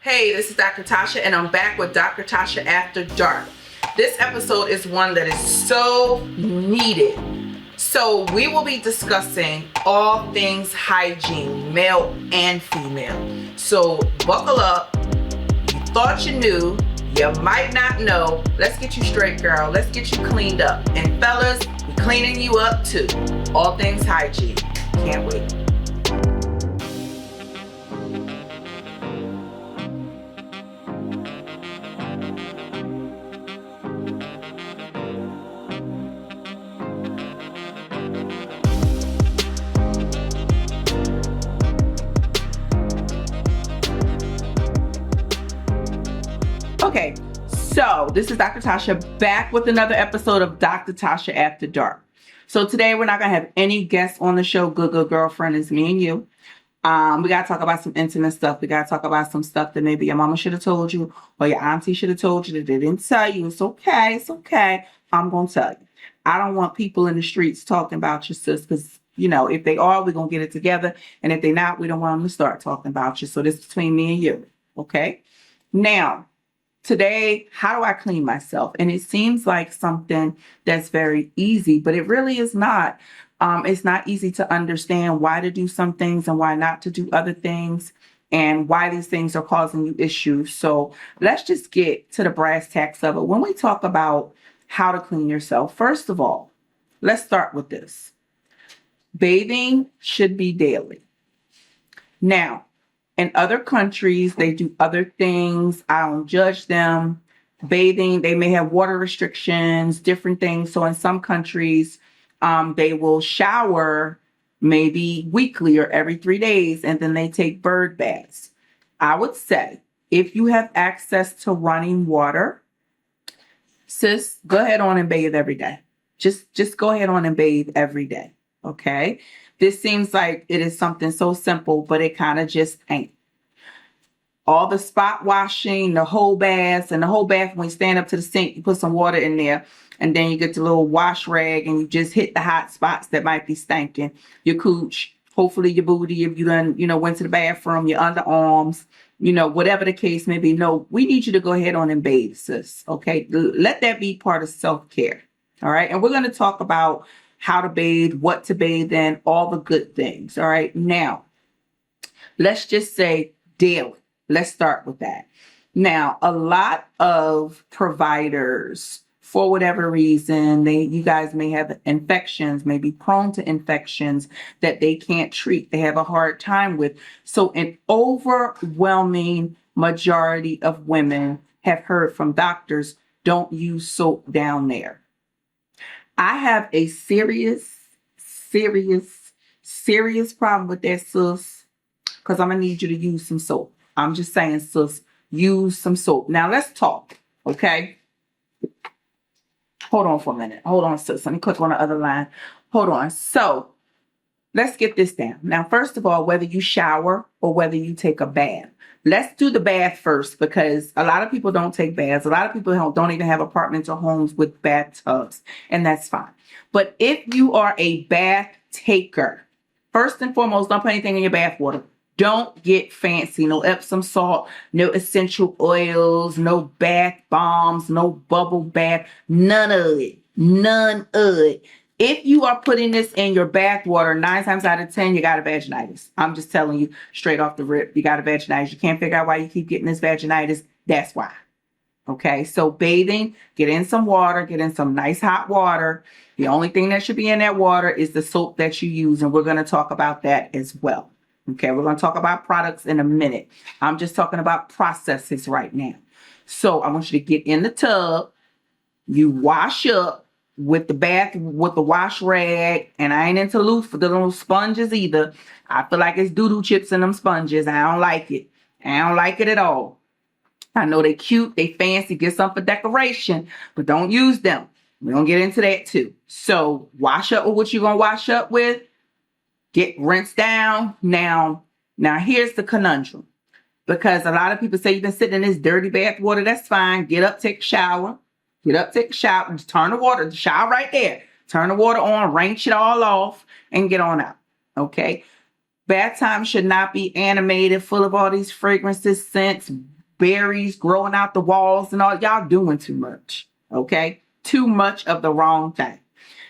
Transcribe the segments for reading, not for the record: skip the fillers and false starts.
Hey, this is Dr. Tasha, and I'm back with Dr. Tasha After Dark. This episode is one that is so needed. So we will be discussing all things hygiene, male and female. So buckle up. You thought you knew, you might not know. Let's get you straight, girl. Let's get you cleaned up. And fellas, we're cleaning you up too. All things hygiene. Can't wait. Okay, so this is Dr. Tasha back with another episode of Dr. Tasha After Dark. So today we're not going to have any guests on the show. Good girlfriend is me and you. We got to talk about some intimate stuff. We got to talk about some stuff that maybe your mama should have told you or your auntie should have told you that they didn't tell you. It's okay. It's okay. I'm going to tell you. I don't want people in the streets talking about your sis because, you know, if they are, we're going to get it together. And if they're not, we don't want them to start talking about you. So this is between me and you. Okay? Now, today, how do I clean myself? And it seems like something that's very easy, but it really is not. It's not easy to understand why to do some things and why not to do other things and why these things are causing you issues. So let's just get to the brass tacks of it. When we talk about how to clean yourself, first of all, let's start with this. Bathing should be daily. Now, in other countries, they do other things. I don't judge them. Bathing, they may have water restrictions, different things. So in some countries, they will shower maybe weekly or every 3 days, and then they take bird baths. I would say if you have access to running water, sis, go ahead on and bathe every day. Just go ahead on and bathe every day. Okay? This seems like it is something so simple, but it kind of just ain't. All the spot washing, the whole baths, and the whole bath, when you stand up to the sink, you put some water in there, and then you get the little wash rag, and you just hit the hot spots that might be stinking. Your cooch, hopefully your booty, if you done, went to the bathroom, your underarms, whatever the case may be. No, we need you to go ahead on and bathe, sis. Okay? Let that be part of self-care. All right? And we're going to talk about how to bathe, what to bathe in, all the good things. All right. Now, let's just say daily. Let's start with that. Now, a lot of providers, for whatever reason, you guys may have infections, may be prone to infections that they can't treat. They have a hard time with. So an overwhelming majority of women have heard from doctors, don't use soap down there. I have a serious problem with that, sis, because I'm going to need you to use some soap. I'm just saying, sis, use some soap. Now, let's talk, okay? Hold on for a minute. Hold on, sis. Let me click on the other line. Hold on. So, let's get this down. Now, first of all, whether you shower or whether you take a bath. Let's do the bath first because a lot of people don't take baths. A lot of people don't even have apartments or homes with bathtubs, and that's fine. But if you are a bath taker, first and foremost, don't put anything in your bath water. Don't get fancy. No Epsom salt, no essential oils, no bath bombs, no bubble bath, none of it. None of it. If you are putting this in your bath water, 9 times out of 10, you got a vaginitis. I'm just telling you straight off the rip, you got a vaginitis. You can't figure out why you keep getting this vaginitis. That's why. Okay, so bathing, get in some water, get in some nice hot water. The only thing that should be in that water is the soap that you use, and we're going to talk about that as well. Okay, we're going to talk about products in a minute. I'm just talking about processes right now. So I want you to get in the tub. You wash up with the wash rag, and I ain't into Luffa, the little sponges either. I feel like it's doo-doo chips in them sponges. I don't like it. I don't like it at all. I know they cute, they fancy, get some for decoration, but don't use them. We're going to get into that too. So wash up with what you're going to wash up with. Get rinsed down. Now here's the conundrum. Because a lot of people say you've been sitting in this dirty bath water. That's fine. Get up, take a shower. Just turn the shower right there. Turn the water on, rinse it all off, and get on out. Okay? Bath time should not be animated, full of all these fragrances, scents, berries growing out the walls and all. Y'all doing too much. Okay? Too much of the wrong thing.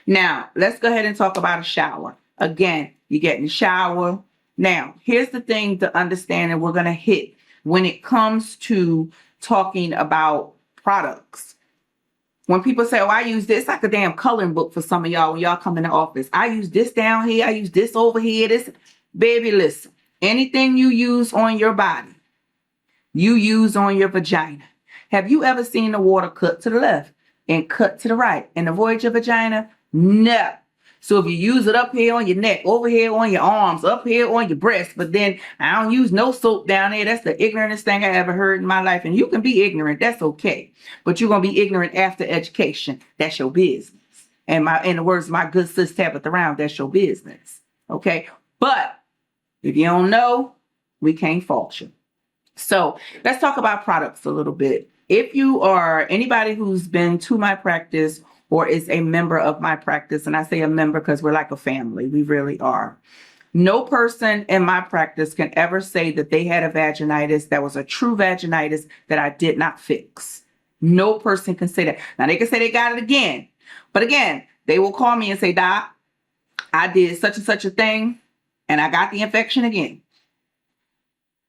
Now, let's go ahead and talk about a shower. Again, you get in the shower. Now, here's the thing to understand, and we're going to hit when it comes to talking about products. When people say, oh, I use this, like a damn coloring book for some of y'all when y'all come in the office. I use this down here. I use this over here. This, baby, listen. Anything you use on your body, you use on your vagina. Have you ever seen the water cut to the left and cut to the right and avoid your vagina? No. So if you use it up here on your neck, over here on your arms, up here on your breast, but then I don't use no soap down there. That's the ignorantest thing I ever heard in my life. And you can be ignorant. That's okay. But you're going to be ignorant after education. That's your business. And in the words of my good sis Tabitha Round, that's your business. Okay. But if you don't know, we can't fault you. So let's talk about products a little bit. If you are anybody who's been to my practice or is a member of my practice, and I say a member because we're like a family, we really are. No person in my practice can ever say that they had a vaginitis that was a true vaginitis that I did not fix. No person can say that. Now they can say they got it again, but again, they will call me and say, Doc, I did such and such a thing and I got the infection again.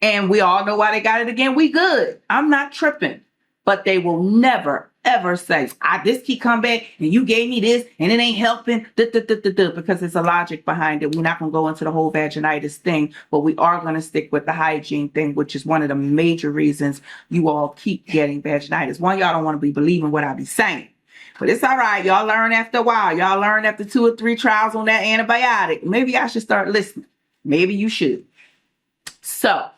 And we all know why they got it again. We good. I'm not tripping. But they will never, ever say, this keep come back and you gave me this and it ain't helping. Because there's a logic behind it. We're not going to go into the whole vaginitis thing, but we are going to stick with the hygiene thing, which is one of the major reasons you all keep getting vaginitis. One, y'all don't want to be believing what I be saying. But it's all right. Y'all learn after a while. Y'all learn after 2 or 3 trials on that antibiotic. Maybe I should start listening. Maybe you should. So,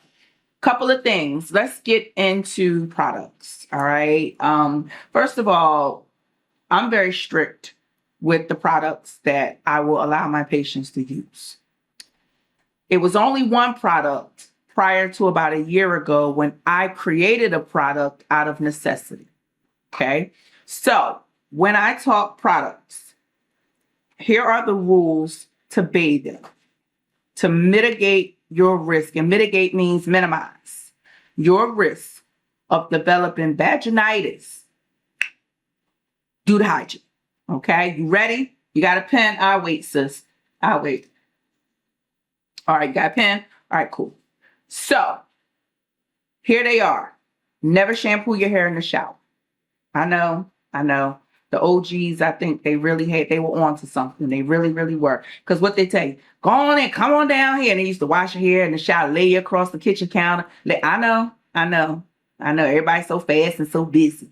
couple of things. Let's get into products. All right. First of all, I'm very strict with the products that I will allow my patients to use. It was only one product prior to about a year ago when I created a product out of necessity. Okay. So when I talk products, here are the rules to bathe them, to mitigate your risk. And mitigate means minimize your risk of developing vaginitis due to hygiene. Okay, you ready? You got a pen? I'll wait, sis. I'll wait. All right, got a pen? All right, cool. So, here they are. Never shampoo your hair in the shower. I know. The OGs, I think they really they were on to something. They really, really were. Because what they tell you, go on and come on down here. And they used to wash your hair in the shower, lay you across the kitchen counter. I know. Everybody's so fast and so busy.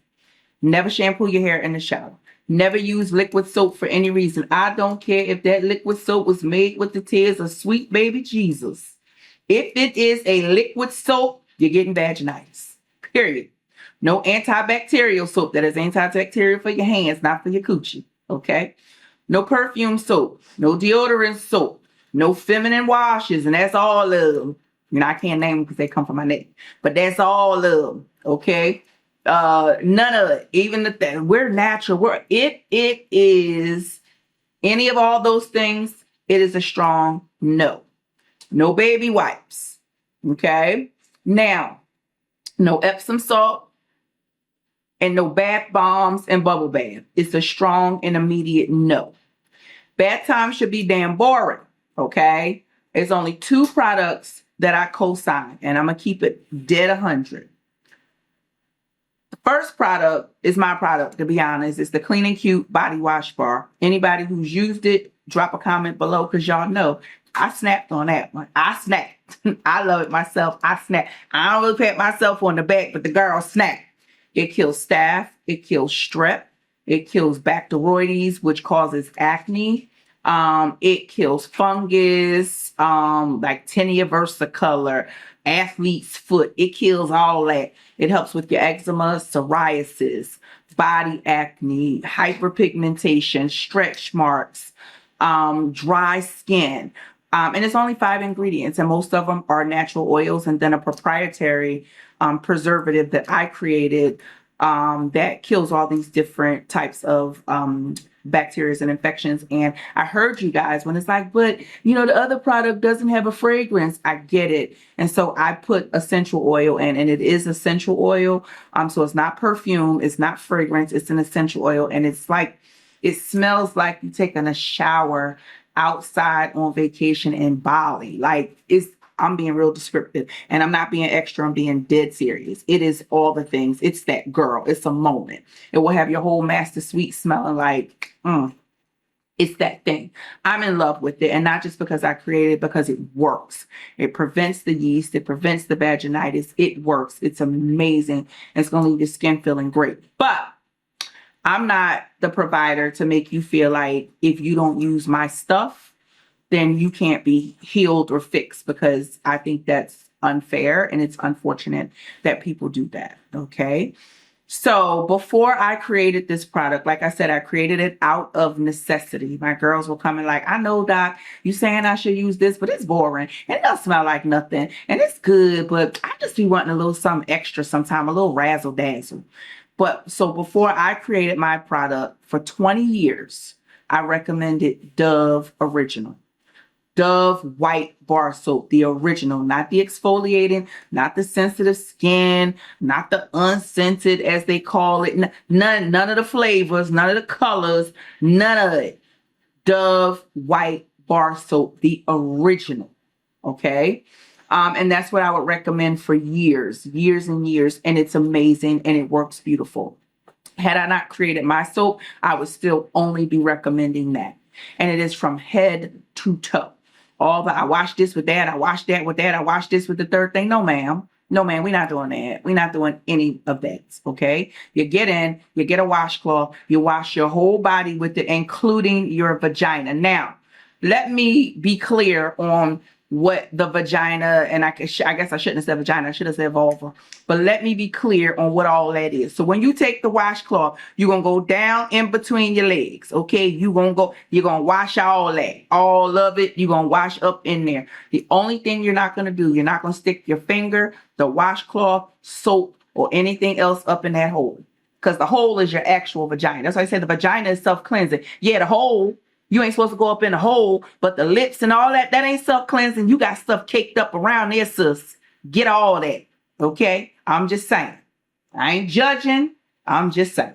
Never shampoo your hair in the shower. Never use liquid soap for any reason. I don't care if that liquid soap was made with the tears of sweet baby Jesus. If it is a liquid soap, you're getting vaginitis. Period. No antibacterial soap that is antibacterial for your hands, not for your coochie. Okay? No perfume soap. No deodorant soap. No feminine washes. And that's all of them. I can't name them because they come from my neck. But that's all of them. Okay? None of it. Even we're natural. It is any of all those things. It is a strong no. No baby wipes. Okay? Now, no Epsom salt. And no bath bombs and bubble bath. It's a strong and immediate no. Bath time should be damn boring. Okay? There's only 2 products that I co-sign. And I'm going to keep it dead 100. The first product is my product, to be honest. It's the Clean and Cute Body Wash Bar. Anybody who's used it, drop a comment below because y'all know I snapped on that one. I snapped. I love it myself. I snapped. I don't really pat myself on the back, but the girl snapped. It kills staph. It kills strep. It kills bacteroides, which causes acne. It kills fungus, like tinea versicolor, athlete's foot. It kills all that. It helps with your eczema, psoriasis, body acne, hyperpigmentation, stretch marks, dry skin. And it's only 5 ingredients, and most of them are natural oils and then a proprietary preservative that I created that kills all these different types of bacteria and infections. And I heard you guys when it's like, but the other product doesn't have a fragrance. I get it. And so I put essential oil in, and it is essential oil. So it's not perfume, it's not fragrance, it's an essential oil. And it's like, it smells like you taking a shower outside on vacation in Bali. Like, I'm being real descriptive, and I'm not being extra. I'm being dead serious. It is all the things. It's that girl. It's a moment. It will have your whole master suite smelling like, it's that thing. I'm in love with it. And not just because I created it, because it works. It prevents the yeast. It prevents the vaginitis. It works. It's amazing. It's going to leave your skin feeling great. But I'm not the provider to make you feel like if you don't use my stuff, then you can't be healed or fixed, because I think that's unfair, and it's unfortunate that people do that. Okay. So before I created this product, like I said, I created it out of necessity. My girls were coming like, I know, Doc, you saying I should use this, but it's boring and it doesn't smell like nothing and it's good, but I just be wanting a little something extra sometime, a little razzle dazzle. But so before I created my product for 20 years, I recommended Dove Original. Dove White Bar Soap, the original, not the exfoliating, not the sensitive skin, not the unscented as they call it. None of the flavors, none of the colors, none of it. Dove White Bar Soap, the original. Okay. And that's what I would recommend for years and years. And it's amazing and it works beautiful. Had I not created my soap, I would still only be recommending that. And it is from head to toe. I wash this with that, I wash that with that, I wash this with the third thing. No, ma'am. No, ma'am, we're not doing that. We're not doing any of that. Okay. You get a washcloth, you wash your whole body with it, including your vagina. Now, let me be clear on what the vagina, and I guess I shouldn't have said vagina, I should have said vulva, but let me be clear on what all that is. So when you take the washcloth, you're going to go down in between your legs, okay? You're going to wash all that, all of it, you're going to wash up in there. The only thing you're not going to do, you're not going to stick your finger, the washcloth, soap, or anything else up in that hole, because the hole is your actual vagina. That's why I said the vagina is self-cleansing. Yeah, the hole, you ain't supposed to go up in the hole, but the lips and all that ain't self-cleansing. You got stuff caked up around there, sis. Get all that. Okay? I'm just saying. I ain't judging. I'm just saying.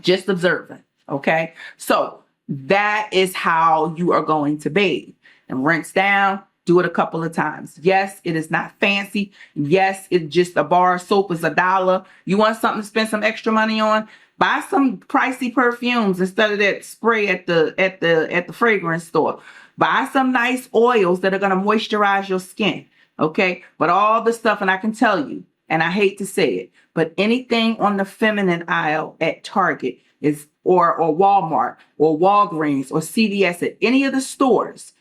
Just observing. Okay? So that is how you are going to bathe. And rinse down. Do it a couple of times. Yes, it is not fancy. Yes, it's just a bar of soap is $1. You want something to spend some extra money on? Buy some pricey perfumes instead of that spray at the fragrance store. Buy some nice oils that are going to moisturize your skin. Okay. But all the stuff, and I can tell you, and I hate to say it, but anything on the feminine aisle at Target is, or Walmart or Walgreens or CVS, at any of the stores,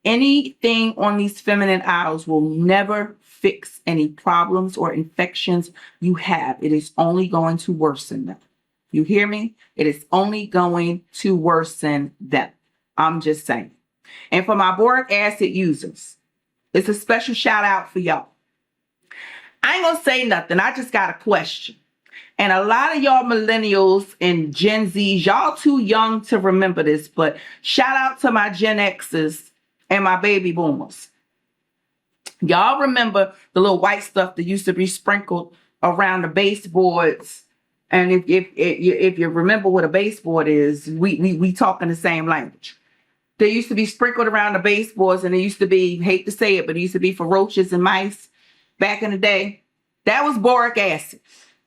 anything on these feminine aisles will never fix any problems or infections you have. It is only going to worsen them. You hear me? It is only going to worsen them. I'm just saying. And for my boric acid users, it's a special shout out for y'all. I ain't gonna say nothing. I just got a question. And a lot of y'all millennials and Gen Zs, y'all too young to remember this, but shout out to my Gen X's and my baby boomers. Y'all remember the little white stuff that used to be sprinkled around the baseboards? And if you remember what a baseboard is, we talking the same language. They used to be sprinkled around the baseboards, and it used to be, hate to say it, but it used to be for roaches and mice back in the day. That was boric acid.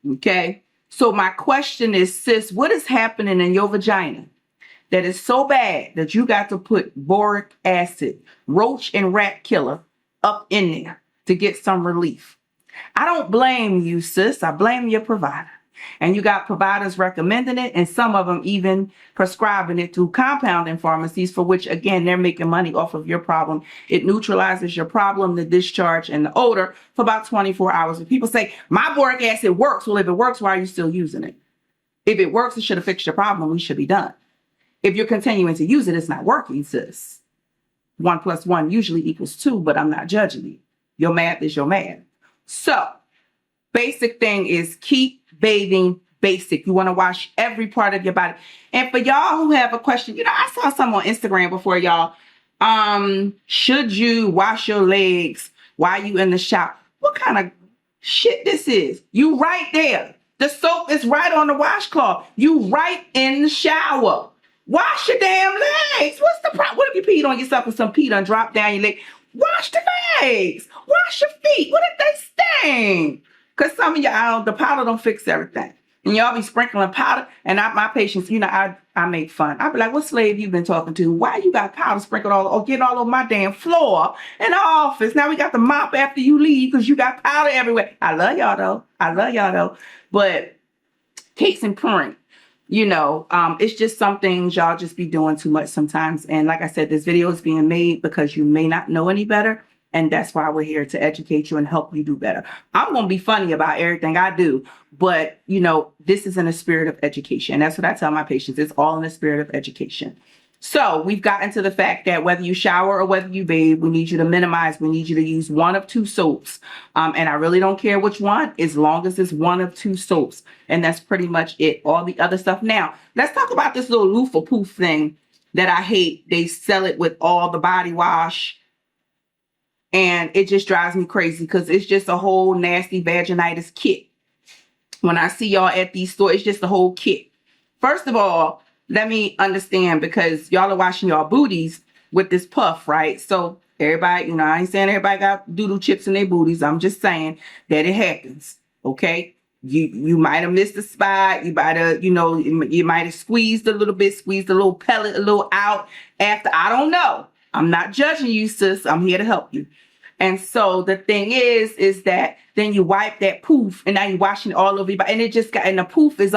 Okay. So my question is, sis, what is happening in your vagina that is so bad that you got to put boric acid, roach and rat killer, up in there to get some relief? I don't blame you, sis. I blame your provider. And you got providers recommending it, and some of them even prescribing it through compounding pharmacies, for which, again, they're making money off of your problem. It neutralizes your problem, the discharge, and the odor for about 24 hours. And people say, my boric acid works. Well, if it works, why are you still using it? If it works, it should have fixed your problem. We should be done. If you're continuing to use it, it's not working, sis. 1 + 1 usually equals 2, but I'm not judging you. Your math is your math. So, basic thing is keep bathing basic. You want to wash every part of your body. And for y'all who have a question, I saw some on Instagram before, y'all. Should you wash your legs while you in the shower? What kind of shit this is? You right there. The soap is right on the washcloth. You right in the shower. Wash your damn legs. What's the problem? What if you peed on yourself and some pee done drop down your leg? Wash the legs. Wash your feet. What if they sting? Because some of y'all, the powder don't fix everything. And y'all be sprinkling powder. And my patients, I make fun. I be like, what slave you been talking to? Why you got powder sprinkled getting all over my damn floor in the office? Now we got to mop after you leave because you got powder everywhere. I love y'all though. But case in point, it's just some things y'all just be doing too much sometimes. And like I said, this video is being made because you may not know any better. And that's why we're here to educate you and help you do better. I'm going to be funny about everything I do, but this is in a spirit of education. And that's what I tell my patients. It's all in the spirit of education. So we've gotten to the fact that whether you shower or whether you bathe, we need you to minimize. We need you to use one of two soaps. And I really don't care which one, as long as it's one of two soaps. And that's pretty much it. All the other stuff. Now, let's talk about this little loofah poof thing that I hate. They sell it with all the body wash. And it just drives me crazy because it's just a whole nasty vaginitis kit. When I see y'all at these stores, it's just a whole kit. First of all, let me understand, because y'all are washing y'all booties with this puff, right? So everybody, I ain't saying everybody got doodle chips in their booties. I'm just saying that it happens, okay? You might have missed a spot. You might have, you might have squeezed a little bit, squeezed a little pellet, a little out after. I don't know. I'm not judging you, sis. I'm here to help you. And so the thing is that then you wipe that poof and now you're washing it all over your body. And and the poof is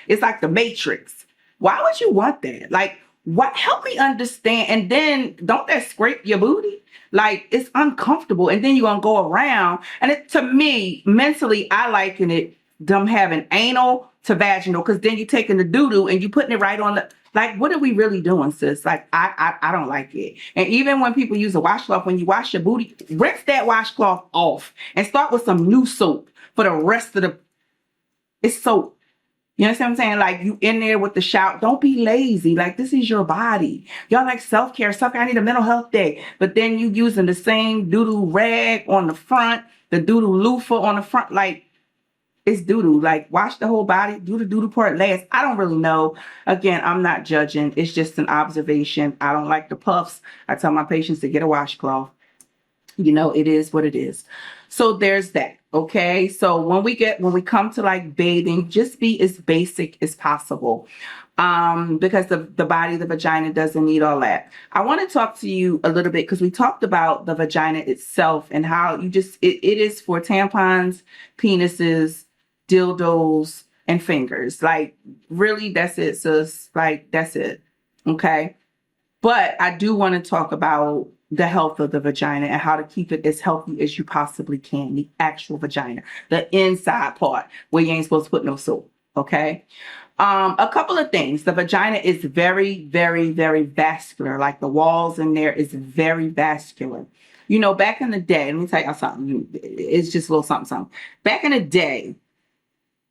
it's like the Matrix. Why would you want that? Like, what? Help me understand. And then don't that scrape your booty? Like, it's uncomfortable. And then you're going to go around. And to me, mentally, I liken it, them having anal to vaginal, because then you're taking the doo-doo and you're putting it right on the, like, what are we really doing, sis? Like, I don't like it. And even when people use a washcloth, when you wash your booty, rinse that washcloth off and start with some new soap for the rest of it's soap. You understand what I'm saying? Like, you in there with the shower. Don't be lazy. Like, this is your body. Y'all like self-care. I need a mental health day. But then you using the same doo-doo rag on the front, the doo-doo loofah on the front. Like, it's doo-doo. Like, wash the whole body. Do the doo-doo part last. I don't really know. Again, I'm not judging. It's just an observation. I don't like the puffs. I tell my patients to get a washcloth. It is what it is. So there's that. Okay. So when we come to like bathing, just be as basic as possible. Because the body, the vagina doesn't need all that. I want to talk to you a little bit because we talked about the vagina itself and how it is for tampons, penises, dildos, and fingers. Like, really, that's it, sis. Like, that's it. Okay. But I do want to talk about the health of the vagina and how to keep it as healthy as you possibly can. The actual vagina, the inside part where you ain't supposed to put no soap. Okay. A couple of things. The vagina is very, very, very vascular. Like, the walls in there is very vascular. Back in the day, let me tell y'all something. It's just a little something. Back in the day,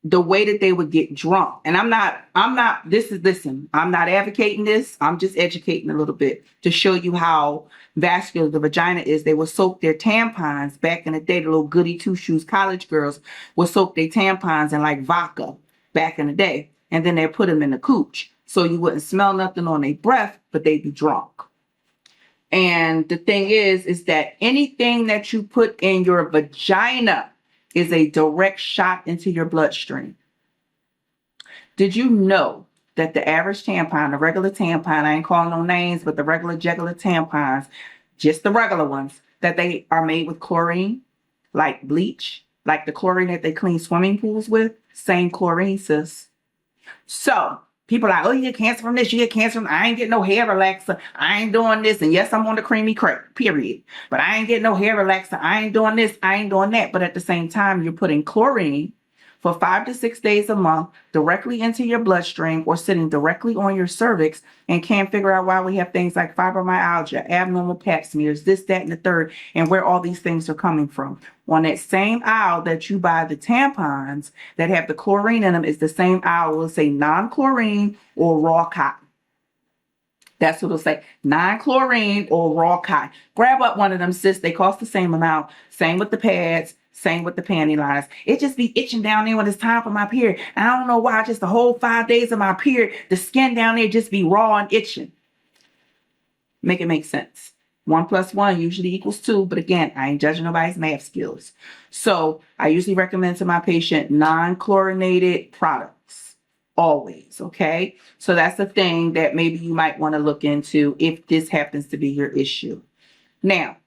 the way that they would get drunk, and I'm not advocating this. I'm just educating a little bit to show you how vascular the vagina is. They would soak their tampons back in the day. The little goody two shoes college girls would soak their tampons in like vodka back in the day. And then they put them in the cooch. So you wouldn't smell nothing on their breath, but they'd be drunk. And the thing is that anything that you put in your vagina is a direct shot into your bloodstream. Did you know that the average tampon, the regular tampon, I ain't calling no names, but the regular tampons, just the regular ones, that they are made with chlorine, like bleach, like the chlorine that they clean swimming pools with, same chlorine, sis. So people are like, oh, you get cancer from this, you get cancer from, I ain't getting no hair relaxer, I ain't doing this, and yes, I'm on the creamy crack, period. But I ain't getting no hair relaxer, I ain't doing this, I ain't doing that. But at the same time, you're putting chlorine for 5 to 6 days a month directly into your bloodstream or sitting directly on your cervix, and can't figure out why we have things like fibromyalgia, abnormal pap smears, this, that, and the third, and where all these things are coming from. On that same aisle that you buy the tampons that have the chlorine in them is the same aisle will say non-chlorine or raw cotton. That's what it'll say, non-chlorine or raw cotton. Grab up one of them, sis. They cost the same amount. Same with the pads. Same with the panty lines. It just be itching down there when it's time for my period. And I don't know why, just the whole 5 days of my period, the skin down there just be raw and itching. Make it make sense. 1 + 1 usually equals 2. But again, I ain't judging nobody's math skills. So I usually recommend to my patient non-chlorinated products. Always, okay? So that's the thing that maybe you might want to look into if this happens to be your issue. Now,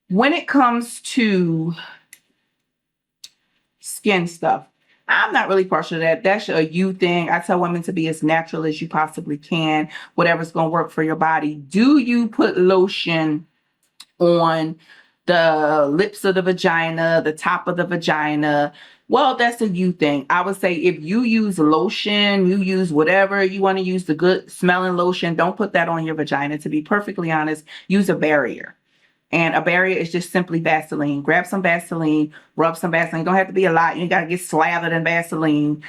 when it comes to skin stuff, I'm not really partial to that. That's a you thing. I tell women to be as natural as you possibly can, whatever's going to work for your body. Do you put lotion on the lips of the vagina, the top of the vagina? Well, that's a you thing. I would say if you use lotion, you use whatever you want to use, the good smelling lotion, don't put that on your vagina. To be perfectly honest, use a barrier. And a barrier is just simply Vaseline. Grab some Vaseline, rub some Vaseline. It don't have to be a lot. You ain't got to get slathered in Vaseline,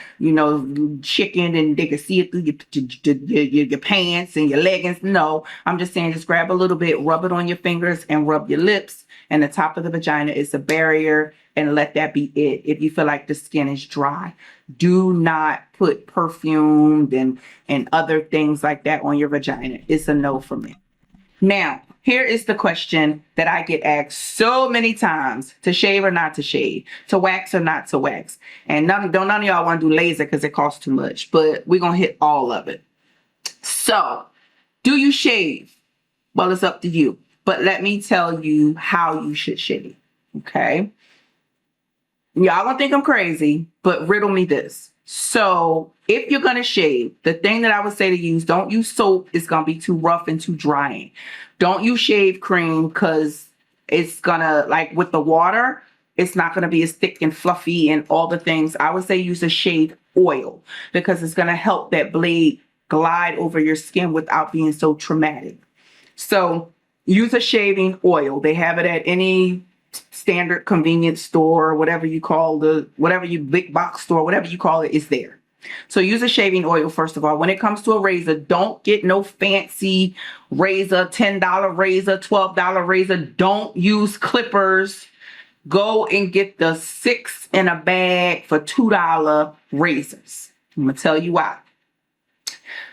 chicken, and they can see it through your pants and your leggings. No, I'm just saying just grab a little bit, rub it on your fingers, and rub your lips. And the top of the vagina is a barrier, and let that be it. If you feel like the skin is dry, do not put perfume and other things like that on your vagina. It's a no for me. Now, here is the question that I get asked so many times: to shave or not to shave, to wax or not to wax. And none of y'all want to do laser because it costs too much, but we're going to hit all of it. So, do you shave? Well, it's up to you. But let me tell you how you should shave, okay? Y'all gonna think I'm crazy, but riddle me this. So if you're gonna shave, the thing that I would say to use, don't use soap. It's gonna be too rough and too drying. Don't use shave cream because it's gonna, like with the water, it's not gonna be as thick and fluffy and all the things. I would say use a shave oil because it's gonna help that blade glide over your skin without being so traumatic. So use a shaving oil. They have it at any standard convenience store, whatever you big box store, whatever you call it, is there. So use a shaving oil, first of all. When it comes to a razor, don't get no fancy razor, $10 razor, $12 razor. Don't use clippers. Go and get the 6 in a bag for $2 razors. I'm going to tell you why.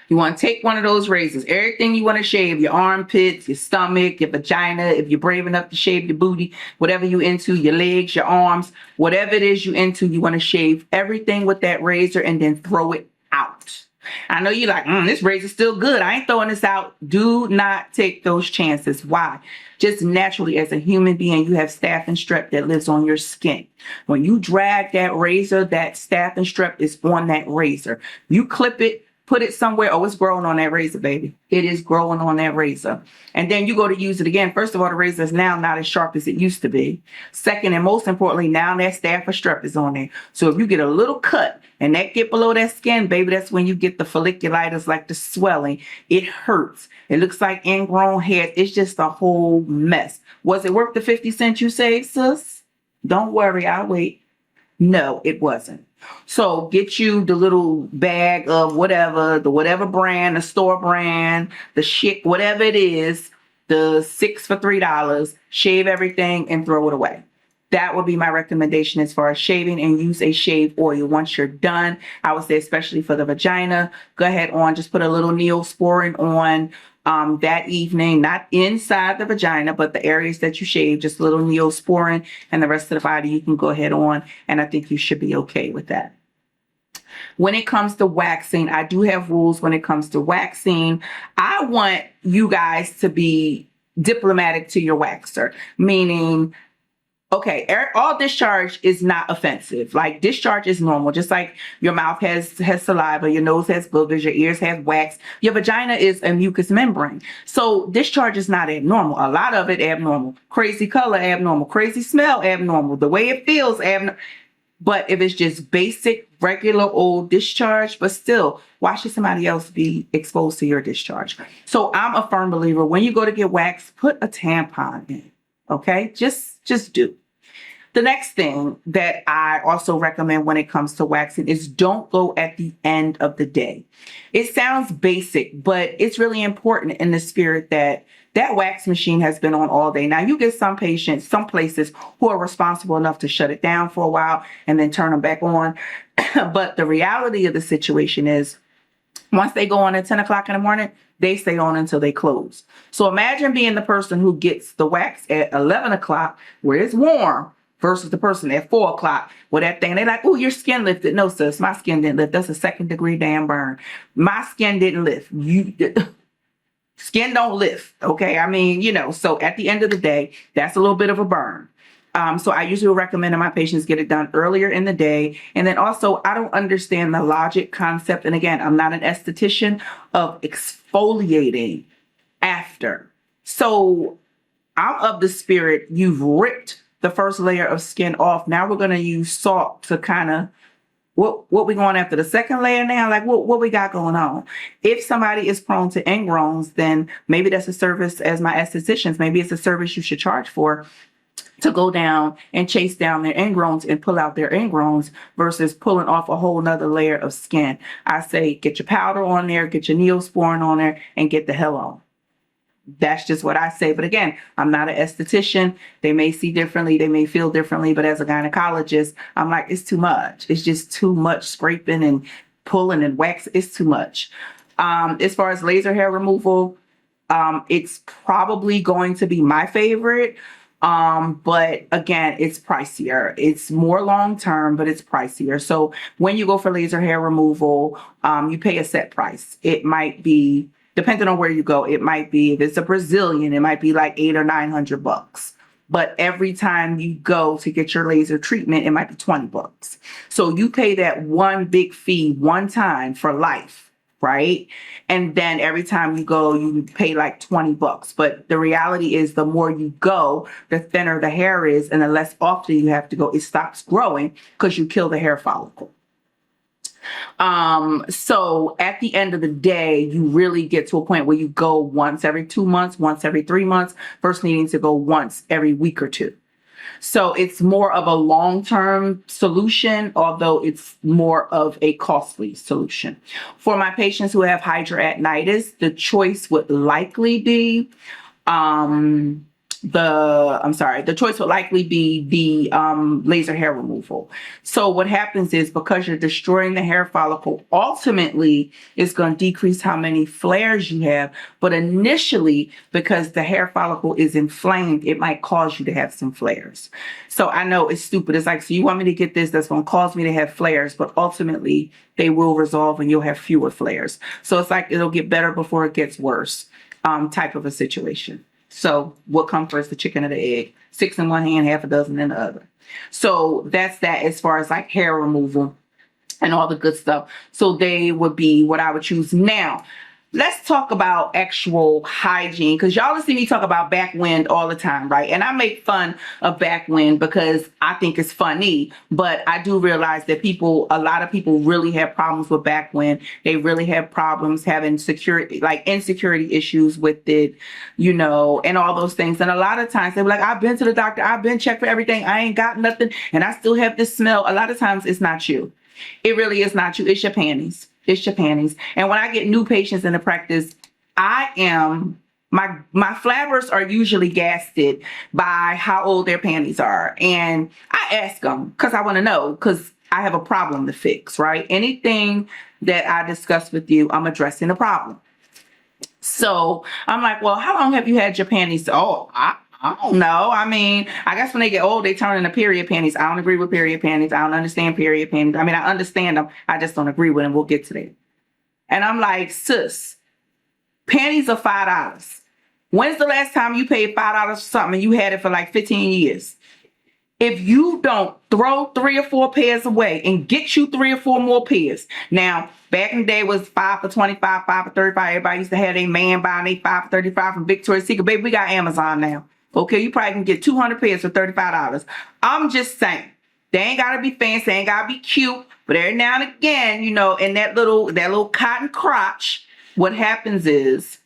You want to take one of those razors, everything you want to shave, your armpits, your stomach, your vagina, if you're brave enough to shave your booty, whatever you into, your legs, your arms, whatever it is you into, you want to shave everything with that razor and then throw it out. I know you're like, this razor's still good. I ain't throwing this out. Do not take those chances. Why? Just naturally, as a human being, you have staph and strep that lives on your skin. When you drag that razor, that staph and strep is on that razor. You clip it, put it somewhere. Oh, it's growing on that razor, baby. It is growing on that razor. And then you go to use it again. First of all, the razor is now not as sharp as it used to be. Second, and most importantly, now that staph or strep is on there. So if you get a little cut and that get below that skin, baby, that's when you get the folliculitis, like the swelling. It hurts. It looks like ingrown hair. It's just a whole mess. Was it worth the 50 cents you saved, sis? Don't worry, I'll wait. No, it wasn't. So get you the little bag of whatever brand, the store brand, the shit, whatever it is, the 6 for $3, shave everything and throw it away. That would be my recommendation as far as shaving, and use a shave oil. Once you're done, I would say, especially for the vagina, go ahead on, just put a little Neosporin on that evening, not inside the vagina, but the areas that you shave, just a little Neosporin, and the rest of the body you can go ahead on, and I think you should be okay with that. When it comes to waxing, I do have rules when it comes to waxing. I want you guys to be diplomatic to your waxer, meaning, okay, all discharge is not offensive. Like, discharge is normal. Just like your mouth has saliva, your nose has boogers, your ears have wax, your vagina is a mucous membrane. So discharge is not abnormal. A lot of it abnormal. Crazy color abnormal. Crazy smell abnormal. The way it feels abnormal. But if it's just basic, regular old discharge, but still, why should somebody else be exposed to your discharge? So I'm a firm believer, when you go to get waxed, put a tampon in, okay? Just do. The next thing that I also recommend when it comes to waxing is don't go at the end of the day. It sounds basic, but it's really important in the spirit that that wax machine has been on all day. Now, you get some patients, some places who are responsible enough to shut it down for a while and then turn them back on. But the reality of the situation is, once they go on at 10 o'clock in the morning, they stay on until they close. So imagine being the person who gets the wax at 11 o'clock where it's warm versus the person at 4 o'clock with that thing. They're like, oh, your skin lifted. No, sis, my skin didn't lift. That's a 2nd-degree damn burn. My skin didn't lift. Skin don't lift, okay? I mean, so at the end of the day, that's a little bit of a burn. So I usually recommend that my patients get it done earlier in the day. And then also, I don't understand the logic concept. And again, I'm not an esthetician of exfoliating after. So I'm of the spirit, you've ripped the first layer of skin off. Now we're going to use salt to kind of, what we going after the second layer now? Like what we got going on? If somebody is prone to ingrowns, then maybe that's a service as my estheticians. Maybe it's a service you should charge for, to go down and chase down their ingrowns and pull out their ingrowns versus pulling off a whole nother layer of skin. I say get your powder on there, get your Neosporin on there, and get the hell on. That's just what I say. But again, I'm not an esthetician. They may see differently. They may feel differently. But as a gynecologist, I'm like, it's too much. It's just too much scraping and pulling and wax. It's too much. As far as laser hair removal, it's probably going to be my favorite. But again, it's pricier. It's more long-term, but it's pricier. So when you go for laser hair removal, you pay a set price. It might be, depending on where you go, it might be, if it's a Brazilian, it might be like $800 or $900. But every time you go to get your laser treatment, it might be $20. So you pay that one big fee one time for life, right? And then every time you go, you pay like $20. But the reality is, the more you go, the thinner the hair is, and the less often you have to go. It stops growing because you kill the hair follicle. So at the end of the day, you really get to a point where you go once every 2 months, once every 3 months, versus needing to go once every week or two. So it's more of a long-term solution, although it's more of a costly solution. For my patients who have hidradenitis, the choice would likely be the laser hair removal. So what happens is, because you're destroying the hair follicle, ultimately it's going to decrease how many flares you have. But initially, because the hair follicle is inflamed, it might cause you to have some flares. So I know it's stupid. It's like, so you want me to get this that's going to cause me to have flares, but ultimately they will resolve and you'll have fewer flares. So it's like, it'll get better before it gets worse, type of a situation. So what comes first, the chicken or the egg? 6 in one hand, half a dozen in the other. So that's that as far as like hair removal and all the good stuff. So they would be what I would choose. Now, let's talk about actual hygiene, because y'all see me talk about backwind all the time, right? And I make fun of backwind because I think it's funny, but I do realize that a lot of people really have problems with backwind. They really have problems having insecurity issues with it, and all those things. And a lot of times they're like, I've been to the doctor, I've been checked for everything, I ain't got nothing, and I still have this smell. A lot of times it's not you. It really is not you. It's your panties. It's your panties. And when I get new patients in the practice, my flabbers are usually gasted by how old their panties are. And I ask them because I want to know, because I have a problem to fix, right? Anything that I discuss with you, I'm addressing a problem. So I'm like, well, how long have you had your panties? Oh, I don't know. I mean, I guess when they get old, they turn into period panties. I don't agree with period panties. I don't understand period panties. I mean, I understand them. I just don't agree with them. We'll get to that. And I'm like, sis, panties are $5. When's the last time you paid $5 for something and you had it for like 15 years? If you don't throw 3 or 4 pairs away and get you 3 or 4 more pairs. Now, back in the day, it was 5 for 25, 5 for 35. Everybody used to have their man buying their 5 for 35 from Victoria's Secret. Baby, we got Amazon now. Okay, you probably can get 200 pairs for $35. I'm just saying, They ain't gotta be fancy, they ain't gotta be cute, but every now and again, in that little cotton crotch, what happens is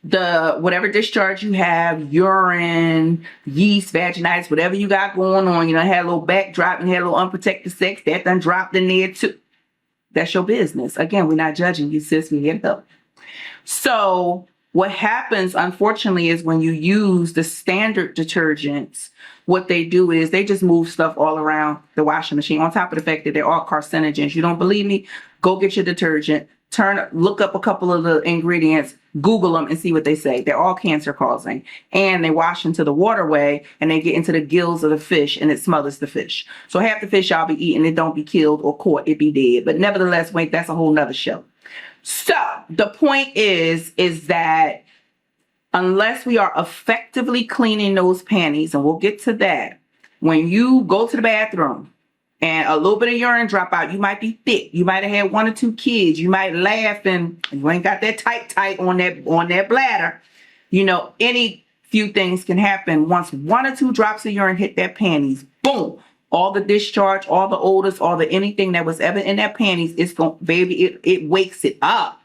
the whatever discharge you have, urine, yeast, vaginitis, whatever you got going on, had a little backdrop and had a little unprotected sex, that done dropped in there too. That's your business. Again, we're not judging you, sis. We get help. So what happens, unfortunately, is when you use the standard detergents, what they do is they just move stuff all around the washing machine, on top of the fact that they're all carcinogens. You don't believe me? Go get your detergent, look up a couple of the ingredients, Google them and see what they say. They're all cancer causing. And they wash into the waterway and they get into the gills of the fish and it smothers the fish. So half the fish y'all be eating, it don't be killed or caught, it be dead. But nevertheless, wait, that's a whole nother show. So the point is that unless we are effectively cleaning those panties, and we'll get to that, when you go to the bathroom and a little bit of urine drop out, you might be thick. You might have had 1 or 2 kids. You might laugh and you ain't got that tight on that bladder. Any few things can happen. Once 1 or 2 drops of urine hit that panties, boom. All the discharge, all the odors, all the anything that was ever in that panties, it wakes it up.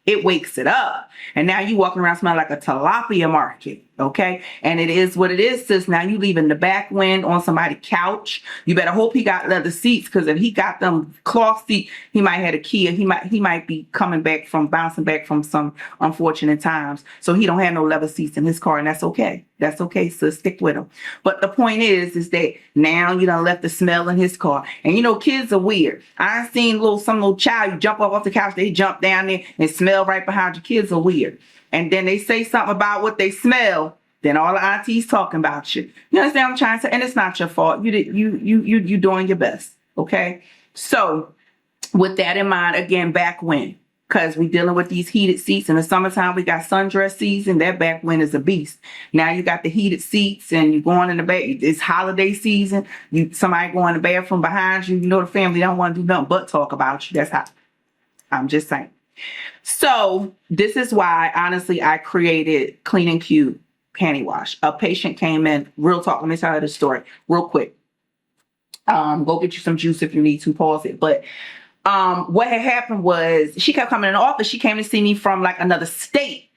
It wakes it up. And now you walking around smelling like a tilapia market. Okay. And it is what it is, sis. Now you leaving the back wind on somebody's couch. You better hope he got leather seats, because if he got them cloth seats, he might have a key. He might be bouncing back from some unfortunate times. So he don't have no leather seats in his car, and that's okay. That's okay, sis. Stick with him. But the point is that now you done left the smell in his car. And kids are weird. I seen some little child, you jump up off the couch, they jump down there and smell right behind you. Kids are weird. And then they say something about what they smell, then all the aunties talking about you. You understand what I'm trying to say? And it's not your fault. You doing your best. Okay. So with that in mind, again, back wind, because we dealing with these heated seats. In the summertime, we got sundress season. That back wind is a beast. Now you got the heated seats and you going in the bed. It's holiday season. Somebody going in the bathroom behind you. The family don't want to do nothing but talk about you. That's how. I'm just saying. So this is why, honestly, I created Clean and Cute Panty Wash. A patient came in, real talk. Let me tell you the story real quick. Go get you some juice if you need to, pause it. But what had happened was she kept coming in the office. She came to see me from like another state.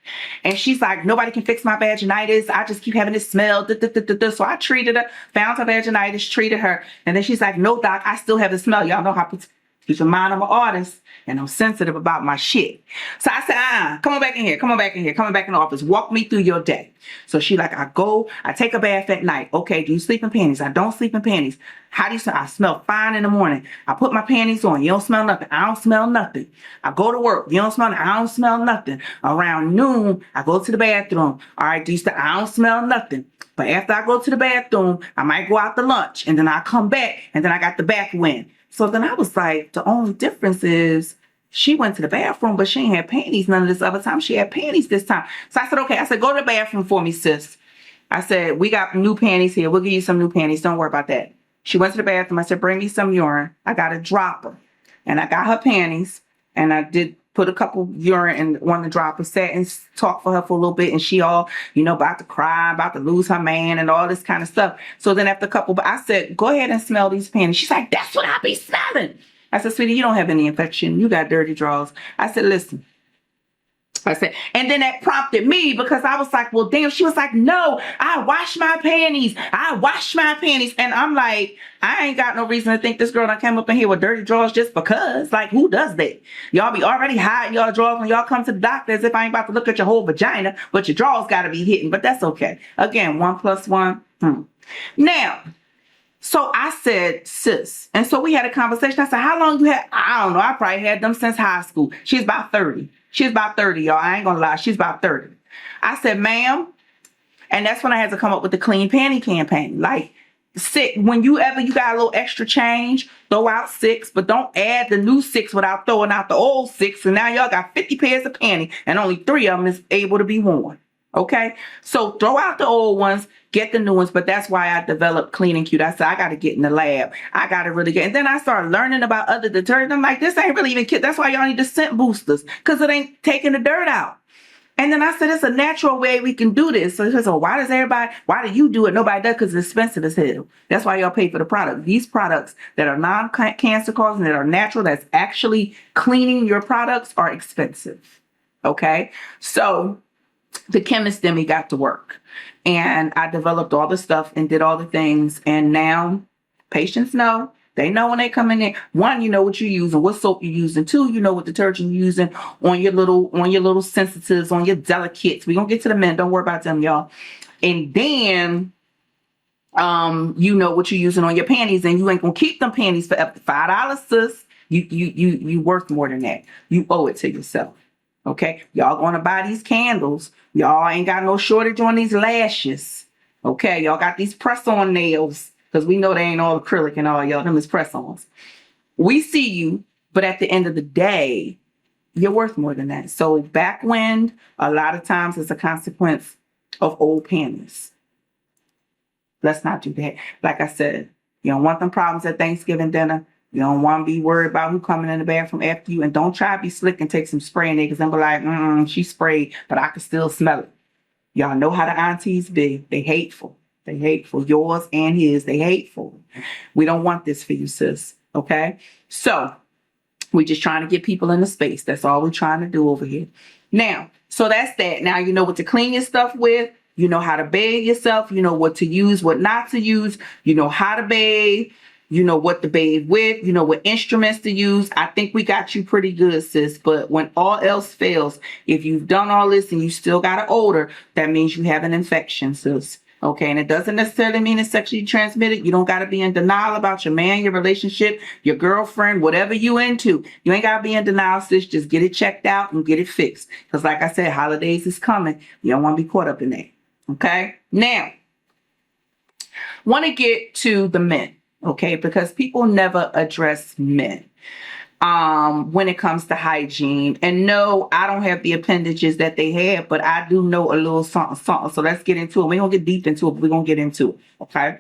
And she's like, nobody can fix my vaginitis. I just keep having this smell. So I treated her, found her vaginitis, treated her. And then she's like, no, doc, I still have the smell. Y'all know how keep in mind I'm an artist and I'm sensitive about my shit. So I said, come on back in here. Come on back in the office. Walk me through your day. So she like, I take a bath at night. Okay, do you sleep in panties? I don't sleep in panties. How do you smell? I smell fine in the morning. I put my panties on. You don't smell nothing. I don't smell nothing. I go to work. You don't smell nothing. I don't smell nothing. Around noon, I go to the bathroom. All right, I don't smell nothing. But after I go to the bathroom, I might go out to lunch and then I come back and then I got the back wind. So then I was like, the only difference is she went to the bathroom, but she ain't had panties none of this other time. She had panties this time. So I said, okay. I said, go to the bathroom for me, sis. I said, we got new panties here. We'll give you some new panties. Don't worry about that. She went to the bathroom. I said, bring me some urine. I got a dropper. And I got her panties. And I did put a couple urine in one of the droppers, sat and talked for her for a little bit. And she all, about to cry, about to lose her man and all this kind of stuff. So then after I said, go ahead and smell these panties. She's like, that's what I be smelling. I said, sweetie, you don't have any infection. You got dirty drawers. I said, listen. And then that prompted me because I was like, well, damn. She was like, no, I wash my panties. And I'm like, I ain't got no reason to think this girl done came up in here with dirty drawers just because. Like, who does that? Y'all be already hiding y'all drawers when y'all come to the doctor as if I ain't about to look at your whole vagina, but your drawers got to be hidden. But that's okay. Again, 1 + 1. Now, so I said, sis. And so we had a conversation. I said, how long you had? I don't know. I probably had them since high school. She's about 30. She's about 30, y'all. I ain't gonna lie. She's about 30. I said, ma'am. And that's when I had to come up with the clean panty campaign. Like, when you got a little extra change, throw out 6, but don't add the new 6 without throwing out the old 6. And now y'all got 50 pairs of panties and only 3 of them is able to be worn. Okay? So throw out the old ones, get the new ones. But that's why I developed Clean and Cute. I said, I got to get in the lab. I got to really get. And then I started learning about other detergents. I'm like, this ain't really even cute. That's why y'all need the scent boosters, because it ain't taking the dirt out. And then I said, it's a natural way we can do this. So he says, oh, why do you do it? Nobody does, because it's expensive as hell. That's why y'all pay for the product. These products that are non-cancer causing, that are natural, that's actually cleaning your products, are expensive. Okay? So the chemist in me got to work. And I developed all the stuff and did all the things. And now patients know. They know when they come in there. One, you know what you're using, what soap you're using. Two, you know what detergent you're using on your little sensitives, on your delicates. We're gonna get to the men. Don't worry about them, y'all. And then you know what you're using on your panties, and you ain't gonna keep them panties for up to $5, sis. You worth more than that. You owe it to yourself. Okay? Y'all gonna buy these candles. Y'all ain't got no shortage on these lashes. Okay, y'all got these press-on nails. Because we know they ain't all acrylic and all, y'all. Them is press-ons. We see you, but at the end of the day, you're worth more than that. So back when, a lot of times it's a consequence of old panties. Let's not do that. Like I said, you don't want them problems at Thanksgiving dinner. You don't want to be worried about who coming in the bathroom after you. And don't try to be slick and take some spray in there, because then be like, she sprayed, but I can still smell it. Y'all know how the aunties be. They hateful. They hateful. Yours and his. They hateful. We don't want this for you, sis. Okay? So, we're just trying to get people in the space. That's all we're trying to do over here. Now, so that's that. Now you know what to clean your stuff with. You know how to bathe yourself. You know what to use, what not to use. You know how to bathe. You know what to bathe with. You know what instruments to use. I think we got you pretty good, sis. But when all else fails, if you've done all this and you still got an odor, that means you have an infection, sis. Okay, and it doesn't necessarily mean it's sexually transmitted. You don't got to be in denial about your man, your relationship, your girlfriend, whatever you into. You ain't got to be in denial, sis. Just get it checked out and get it fixed. Because like I said, holidays is coming. You don't want to be caught up in that. Okay, now, want to get to the men. Okay, because people never address men when it comes to hygiene. And no, I don't have the appendages that they have, but I do know a little something. So let's get into it. We don't get deep into it, but we're going to get into it. Okay.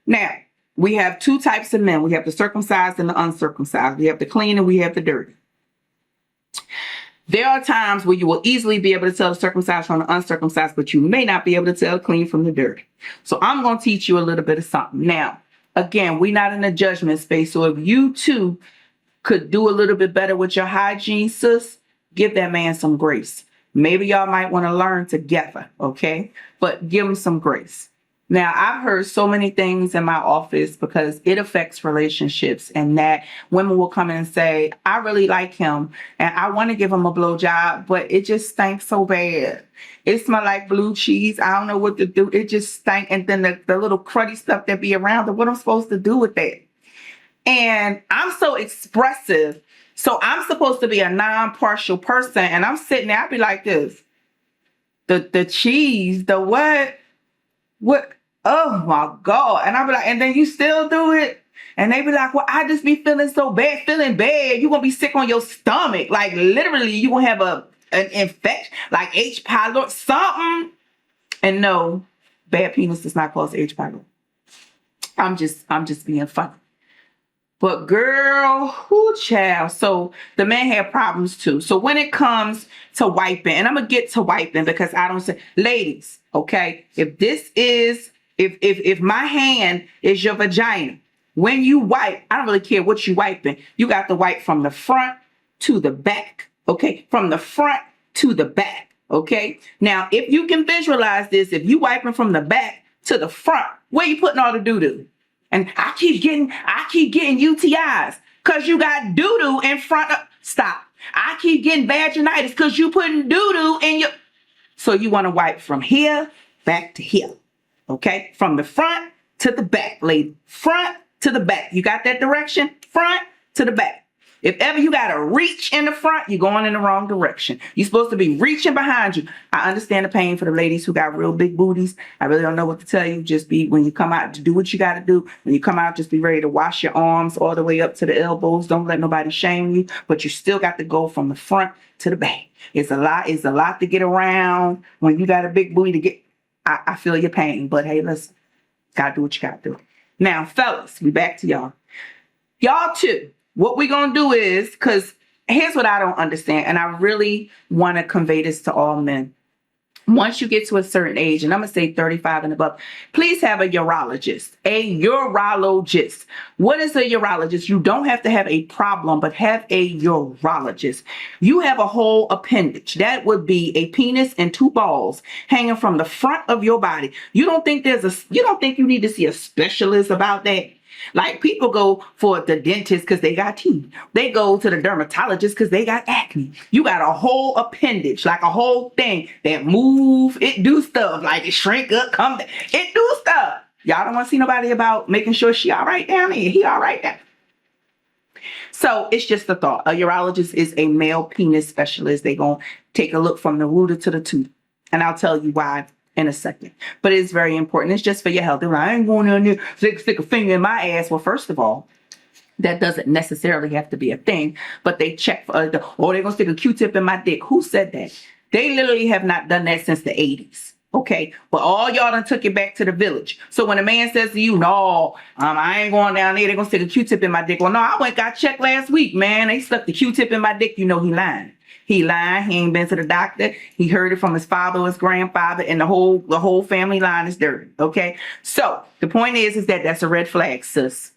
Now, we have two types of men. We have the circumcised and the uncircumcised. We have the clean and we have the dirty. There are times where you will easily be able to tell the circumcised from the uncircumcised, but you may not be able to tell the clean from the dirty. So I'm going to teach you a little bit of something. Now, again, we're not in a judgment space. So if you too could do a little bit better with your hygiene, sis, give that man some grace. Maybe y'all might want to learn together, okay? But give him some grace. Now, I've heard so many things in my office because it affects relationships, and that women will come in and say, I really like him and I want to give him a blowjob, but it just stinks so bad. It smells like blue cheese. I don't know what to do. It just stank. And then the little cruddy stuff that be around it, what am I supposed to do with that? And I'm so expressive. So I'm supposed to be a non-partial person. And I'm sitting there, I'd be like this. The cheese, the what? What? Oh my God. And I'd be like, and then you still do it? And they be like, well, I just be feeling so bad, feeling bad. You're going to be sick on your stomach. Like literally, you going to have an infection, like H. pylori, something. And no, bad penis does not cause H. pylori. I'm just being funny. But girl, whoo child. So the men have problems too. So when it comes to wiping, and I'm going to get to wiping because I don't say, ladies, okay, if my hand is your vagina, when you wipe, I don't really care what you wiping. You got to wipe from the front to the back, okay? From the front to the back, okay? Now, if you can visualize this, if you wiping from the back to the front, where you putting all the doo-doo? And I keep getting UTIs because you got doo-doo in front of, stop. I keep getting vaginitis because you putting doo-doo in your, so you want to wipe from here back to here, okay? From the front to the back, lady. Front to the back. You got that direction? Front to the back. If ever you got to reach in the front, you're going in the wrong direction. You're supposed to be reaching behind you. I understand the pain for the ladies who got real big booties. I really don't know what to tell you. Just be, when you come out to do what you got to do, when you come out, just be ready to wash your arms all the way up to the elbows. Don't let nobody shame you, but you still got to go from the front to the back. It's a lot to get around when you got a big booty to get. I feel your pain, but hey, listen, got to do what you got to do. Now, fellas, we back to y'all. Y'all too. What we gonna do is, because here's what I don't understand, and I really want to convey this to all men. Once you get to a certain age, and I'm going to say 35 and above, please have a urologist. A urologist. What is a urologist? You don't have to have a problem, but have a urologist. You have a whole appendage. That would be a penis and two balls hanging from the front of your body. You don't think you need to see a specialist about that? Like, people go for the dentist because they got teeth. They go to the dermatologist because they got acne. You got a whole appendage, like a whole thing that move, it do stuff, like it shrink up, come down, it do stuff. Y'all don't want to see nobody about making sure she all right down there, he all right down. So it's just a thought. A urologist is a male penis specialist. They gonna take a look from the rooter to the tooth. And I'll tell you why in a second. But it's very important. It's just for your health. They're like, I ain't going down there, stick a finger in my ass. Well, first of all, that doesn't necessarily have to be a thing, but they check for, they're going to stick a Q-tip in my dick. Who said that? They literally have not done that since the 80s. Okay, but all y'all done took it back to the village. So when a man says to you, no, I ain't going down there, they're going to stick a Q-tip in my dick. Well, no, I went got checked last week, man. They stuck the Q-tip in my dick. You know he lying. He lying. He ain't been to the doctor. He heard it from his father, his grandfather, and the whole family line is dirty. Okay. So the point is that that's a red flag, sis.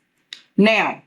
Now,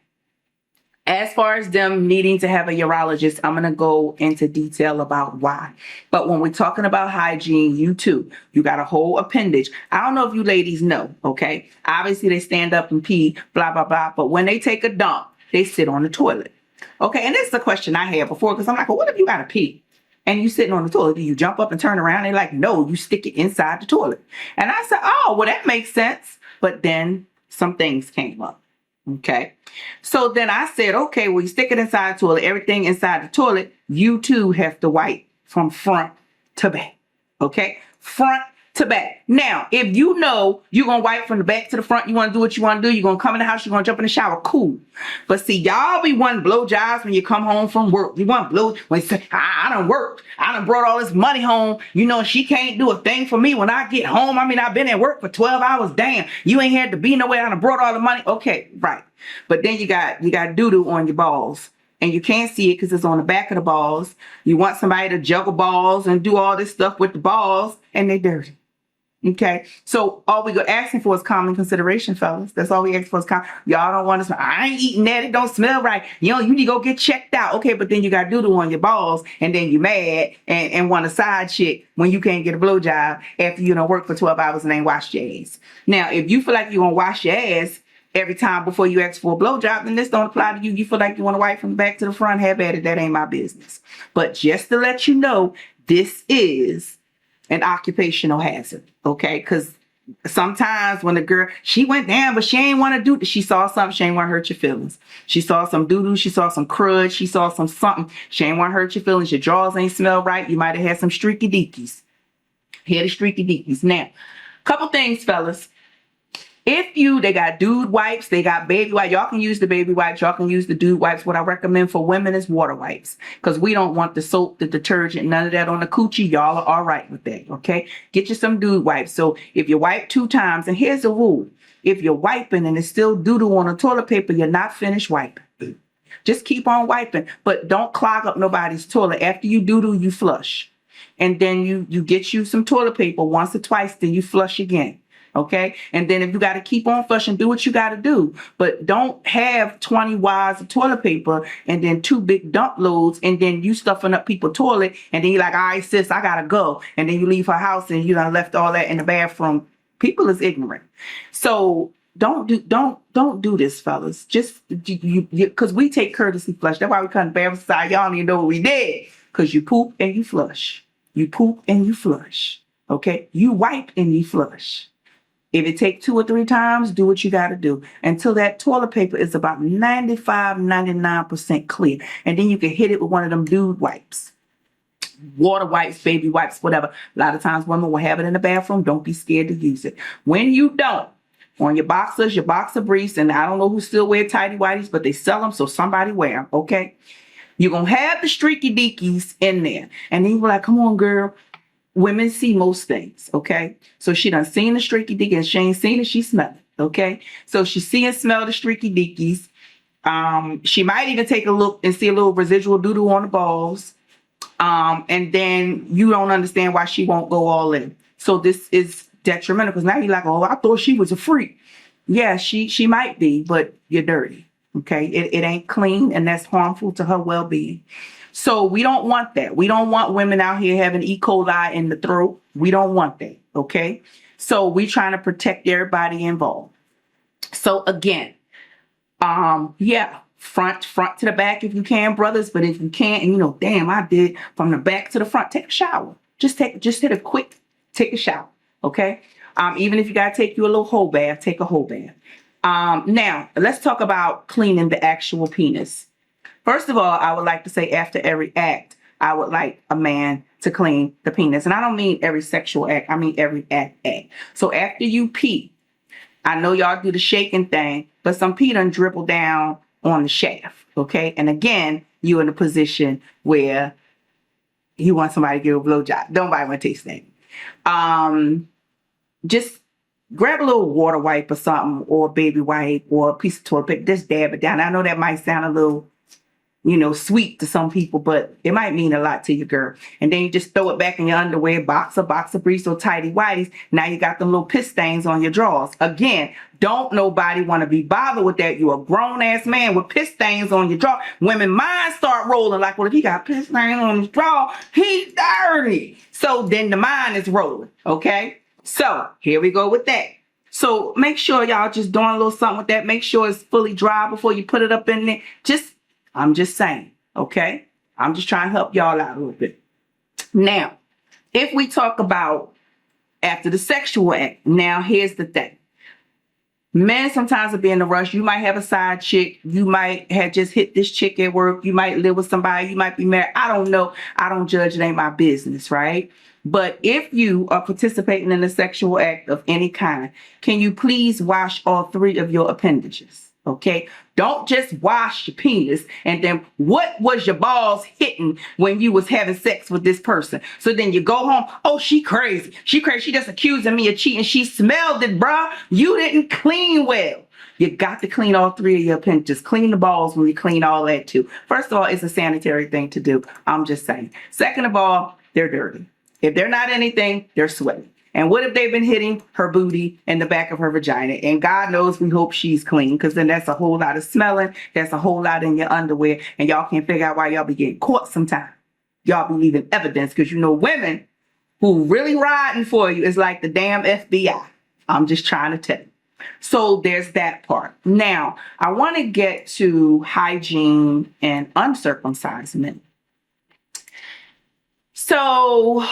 as far as them needing to have a urologist, I'm going to go into detail about why. But when we're talking about hygiene, you too, you got a whole appendage. I don't know if you ladies know. Okay. Obviously they stand up and pee, blah, blah, blah. But when they take a dump, they sit on the toilet. Okay, and this is a question I had before, because I'm like, well, what if you got to pee and you sitting on the toilet? Do you jump up and turn around? They're like, no, you stick it inside the toilet. And I said, oh, well, that makes sense. But then some things came up. Okay, so then I said, okay, well, you stick it inside the toilet, everything inside the toilet, you too have to wipe from front to back. Okay, front to back. Now, if you know you're going to wipe from the back to the front, you want to do what you want to do, you're going to come in the house, you're going to jump in the shower, cool. But see, y'all be wanting blowjobs when you come home from work. You want blow, when you say, I done worked. I done brought all this money home. You know, she can't do a thing for me when I get home. I mean, I've been at work for 12 hours. Damn, you ain't had to be nowhere. I done brought all the money. Okay, right. But then you got doo-doo on your balls. And you can't see it because it's on the back of the balls. You want somebody to juggle balls and do all this stuff with the balls, and they're dirty. Okay, so all we go asking for is common consideration, fellas. That's all we ask for is common. Y'all don't want to smell. I ain't eating that. It don't smell right. You know, you need to go get checked out. Okay, but then you got doo-doo on your balls, and then you mad and want a side chick when you can't get a blowjob after you done work for 12 hours and ain't washed your ass. Now, if you feel like you're going to wash your ass every time before you ask for a blowjob, then this don't apply to you. You feel like you want to wipe from the back to the front, have at it. That ain't my business. But just to let you know, this is an occupational hazard, okay? Because sometimes when the girl, she went down, but she ain't want to do, she saw something, she ain't want to hurt your feelings. She saw some doo-doo, she saw some crud, she saw some something, she ain't want to hurt your feelings, your drawers ain't smell right, you might have had some streaky deakies. Here the streaky deakies. Now, couple things, fellas. They got dude wipes, they got baby wipes. Y'all can use the baby wipes, y'all can use the dude wipes. What I recommend for women is water wipes, because we don't want the soap, the detergent, none of that on the coochie. Y'all are all right with that, okay? Get you some dude wipes. So if you wipe 2 times, and here's the rule. If you're wiping and it's still doo-doo on the toilet paper, you're not finished wiping. Just keep on wiping, but don't clog up nobody's toilet. After you doo-doo, you flush. And then you get you some toilet paper once or twice, then you flush again. Okay, and then if you got to keep on flushing, do what you got to do. But don't have 20 wads of toilet paper and then 2 big dump loads, and then you stuffing up people's toilet, and then you're like, all right, sis, I got to go. And then you leave her house and you done left all that in the bathroom. People is ignorant. So don't do this, fellas. Just because we take courtesy flush. That's why we come to bathroom side. Y'all don't even know what we did, because you poop and you flush. You poop and you flush. Okay, you wipe and you flush. If it takes 2 or 3 times, do what you got to do until that toilet paper is about 95, 99% clear. And then you can hit it with one of them dude wipes. Water wipes, baby wipes, whatever. A lot of times women will have it in the bathroom. Don't be scared to use it. When you don't, on your boxers, your boxer briefs, and I don't know who still wear tighty whities, but they sell them, so somebody wear them, okay? You're going to have the streaky deakies in there. And then you're like, come on, girl. Women see most things, okay? So she done seen the streaky deakies, and she ain't seen it, she smell it, okay? So she see and smell the streaky deakies. She might even take a look and see a little residual doo-doo on the balls. And then you don't understand why she won't go all in. So this is detrimental because now you're like, oh, I thought she was a freak. Yeah, she might be, but you're dirty. Okay, it ain't clean, and that's harmful to her well-being. So we don't want that. We don't want women out here having E. coli in the throat. We don't want that. Okay, so we trying to protect everybody involved. So again, yeah, front to the back if you can, brothers. But if you can't, and you know, damn, I did from the back to the front, take a shower. Just hit a quick, take a shower. Okay. Even if you gotta take you a little whole bath, take a whole bath. Now let's talk about cleaning the actual penis. First of all, I would like to say after every act, I would like a man to clean the penis. And I don't mean every sexual act, I mean every act. So after you pee, I know y'all do the shaking thing, but some pee done dribble down on the shaft, okay? And again, you in a position where you want somebody to give a blowjob. Nobody want to taste that. Just grab a little water wipe or something, or a baby wipe, or a piece of toilet paper. Just dab it down. I know that might sound a little, sweet to some people, but it might mean a lot to your girl. And then you just throw it back in your underwear, boxer briefs, or tighty whities. Now you got them little piss stains on your drawers. Again, don't nobody want to be bothered with that. You're a grown-ass man with piss stains on your drawer. Women minds start rolling like, well, if he got piss stains on his drawer, he's dirty. So then the mind is rolling, okay? So here we go with that. So make sure y'all just doing a little something with that. Make sure it's fully dry before you put it up in there. I'm just saying, okay? I'm just trying to help y'all out a little bit. Now, if we talk about after the sexual act, now here's the thing. Men sometimes will be in a rush. You might have a side chick. You might have just hit this chick at work. You might live with somebody. You might be married. I don't know. I don't judge. It ain't my business, right? But if you are participating in a sexual act of any kind, can you please wash all three of your appendages? Okay, don't just wash your penis and then what was your balls hitting when you was having sex with this person? So then you go home, oh, she crazy. She just accusing me of cheating. She smelled it, bruh. You didn't clean well. You got to clean all three of your appendages. Clean the balls when you clean all that too. First of all, it's a sanitary thing to do. I'm just saying. Second of all, they're dirty. If they're not anything, they're sweaty. And what if they've been hitting her booty and the back of her vagina? And God knows we hope she's clean, because then that's a whole lot of smelling. That's a whole lot in your underwear. And y'all can't figure out why y'all be getting caught sometime. Y'all be leaving evidence, because women who really riding for you is like the damn FBI. I'm just trying to tell you. So there's that part. Now, I want to get to hygiene and uncircumcised men. So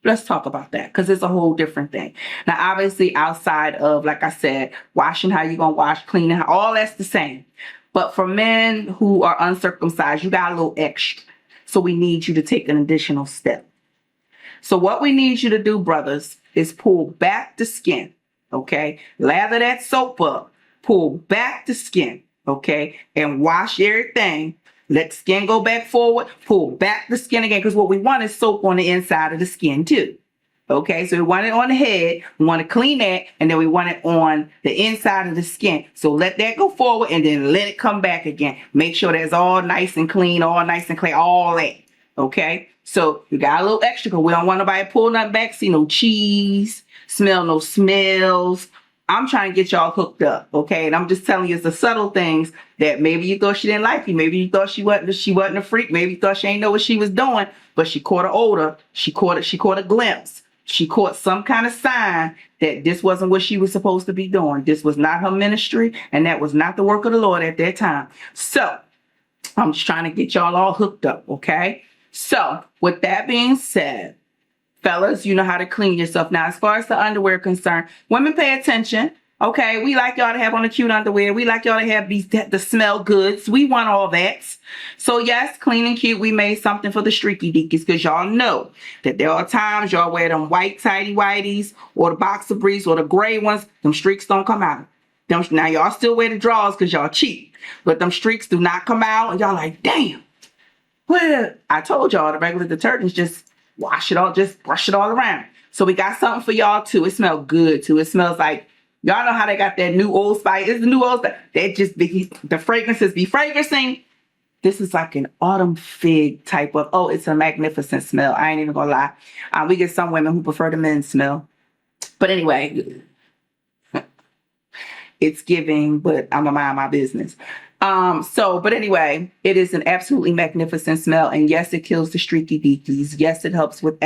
let's talk about that, because it's a whole different thing. Now, obviously, outside of, like I said, washing how you going to wash, cleaning, all that's the same. But for men who are uncircumcised, you got a little extra. So we need you to take an additional step. So what we need you to do, brothers, is pull back the skin, okay? Lather that soap up, pull back the skin, okay? And wash everything. Let the skin go back forward, pull back the skin again, because what we want is soap on the inside of the skin too. Okay, so we want it on the head, we want to clean that, and then we want it on the inside of the skin. So let that go forward and then let it come back again. Make sure that's all nice and clean, all nice and clean, all that. Okay, so you got a little extra, because we don't want nobody to pull nothing back, see no cheese, smell no smells. I'm trying to get y'all hooked up, okay? And I'm just telling you, it's the subtle things that maybe you thought she didn't like you. Maybe you thought she wasn't a freak. Maybe you thought she ain't know what she was doing, but she caught an odor. She caught a glimpse. She caught some kind of sign that this wasn't what she was supposed to be doing. This was not her ministry, and that was not the work of the Lord at that time. So I'm just trying to get y'all all hooked up, okay? So with that being said, fellas, you know how to clean yourself. Now, as far as the underwear concerned, women pay attention. Okay, we like y'all to have on the cute underwear. We like y'all to have the smell goods. We want all that. So yes, clean and cute. We made something for the streaky deakies, because y'all know that there are times y'all wear them white tighty whities or the boxer briefs or the gray ones. Them streaks don't come out. Now y'all still wear the drawers because y'all cheap, but them streaks do not come out. And y'all like, damn. Well, I told y'all the regular detergents just wash it all, just brush it all around. So we got something for y'all too. It smells good too. It smells like Y'all know how they got that new Old Spice. It's the new Old Spice. They just the fragrances be fragrancing. This is like an autumn fig type of, oh, it's a magnificent smell. I ain't even gonna lie. We get some women who prefer the men's smell. But anyway, it's giving, but I'm gonna mind my business. But anyway, it is an absolutely magnificent smell. And yes, it kills the streaky deakies. Yes, it helps with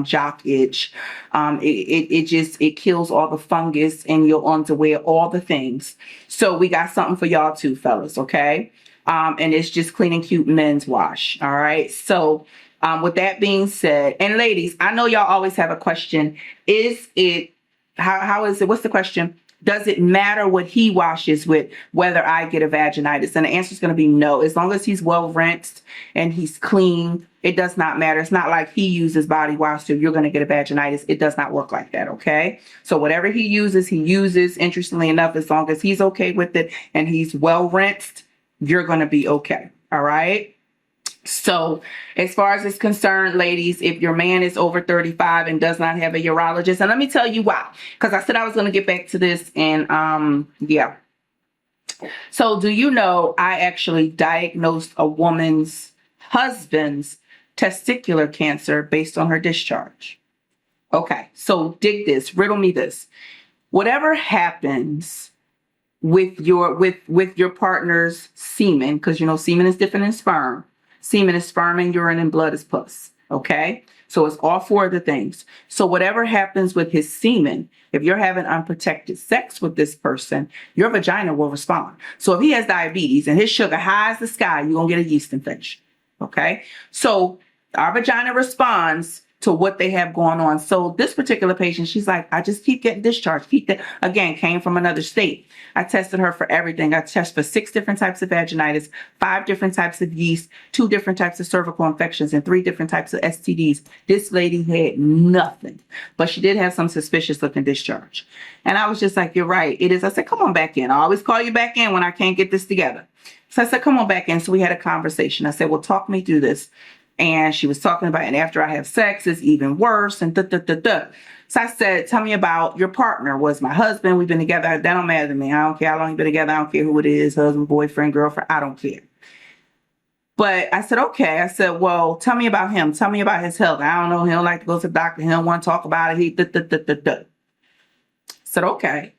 jock itch. It kills all the fungus in your underwear, all the things. So we got something for y'all too, fellas, okay? And it's just clean and cute men's wash. All right. So with that being said, and ladies, I know y'all always have a question. Is it, how is it? What's the question? Does it matter what he washes with, whether I get a vaginitis? And the answer is going to be no. As long as he's well rinsed and he's clean, it does not matter. It's not like he uses body wash, so you're going to get a vaginitis. It does not work like that, okay? So whatever he uses, interestingly enough, as long as he's okay with it and he's well rinsed, you're going to be okay, all right? So as far as it's concerned, ladies, if your man is over 35 and does not have a urologist, and let me tell you why, because I said I was going to get back to this, and yeah. So do you know I actually diagnosed a woman's husband's testicular cancer based on her discharge? Okay, so dig this, riddle me this. Whatever happens with your partner's semen, because you know semen is different than sperm. Semen is sperm and urine and blood is pus. Okay? So it's all four of the things. So whatever happens with his semen, if you're having unprotected sex with this person, your vagina will respond. So if he has diabetes and his sugar high as the sky, you're going to get a yeast infection. Okay? So our vagina responds to what they have going on. So this particular patient, she's like, I just keep getting discharged. Again, came from another state. I tested her for everything. I tested for 6 different types of vaginitis, 5 different types of yeast, 2 different types of cervical infections, and 3 different types of STDs. This lady had nothing, but she did have some suspicious looking discharge. And I was just like, you're right. It is. I said, come on back in. I always call you back in when I can't get this together. So I said, come on back in. So we had a conversation. I said, well, talk me through this. And she was talking about, and after I have sex, it's even worse, and So I said, tell me about your partner. Was my husband? We've been together. That don't matter to me. I don't care how long you've been together. I don't care who it is, husband, boyfriend, girlfriend. I don't care. But I said, okay. I said, well, tell me about him. Tell me about his health. I don't know. He don't like to go to the doctor. He don't want to talk about it. I said, okay.